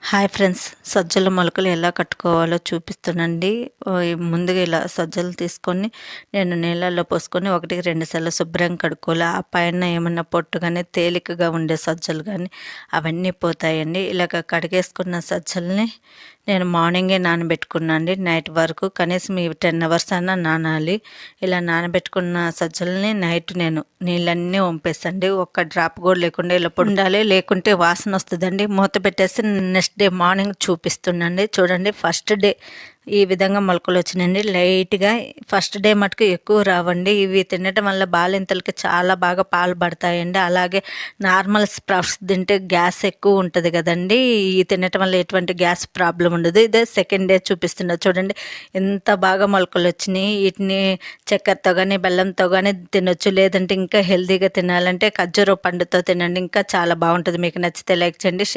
Hi friends, Sajjala మొలకలు ఎలా కట్టుకోవాలో చూపిస్తానండి. ముందుగా ఇలా సజ్జలు తీసుకొని నేను నీళ్ళల్లో పోసుకొని 1-2 సార్లు శుభ్రంగా కడుక్కోవాలి. ఆ పైన ఏమన్నా పొట్టు కానీ తేలికగా ఉండే సజ్జలు కానీ అవన్నీ పోతాయండి. ఇలాగ కడిగేసుకున్న సజ్జల్ని నేను మార్నింగే నానబెట్టుకున్నాను అండి. నైట్ వరకు కనీసం 10 అవర్స్ అన్నా నానాలి. ఇలా నానబెట్టుకున్న సజ్జల్ని నైట్ నేను నీళ్ళన్నీ వంపేసండి. ఒక్క డ్రాప్ కూడా లేకుండా ఇలా ఉండాలి, లేకుంటే వాసన వస్తుందండి. మూత పెట్టేసి నెక్స్ట్ డే మార్నింగ్ చూపిస్తుండండి. చూడండి, ఫస్ట్ డే ఈ విధంగా మొలకలు వచ్చినాయండి. లైట్గా ఫస్ట్ డే మటుకు ఎక్కువ రావండి. ఇవి తినటం వల్ల బాలింతలకి చాలా బాగా పాలు పడతాయండి. అలాగే నార్మల్ స్ప్రౌట్స్ తింటే గ్యాస్ ఎక్కువ ఉంటుంది కదండి. ఇవి తినటం వల్ల ఎటువంటి గ్యాస్ ప్రాబ్లం ఉండదు. ఇదే సెకండ్ డే చూపిస్తున్నా చూడండి, ఎంత బాగా మొలకలు వచ్చినాయి. వీటిని చక్కెరతో కానీ బెల్లంతో కానీ తినొచ్చు, లేదంటే ఇంకా హెల్తీగా తినాలంటే ఖర్జూర పండుతో తినండి, ఇంకా చాలా బాగుంటుంది. మీకు నచ్చితే లైక్ చేయండి.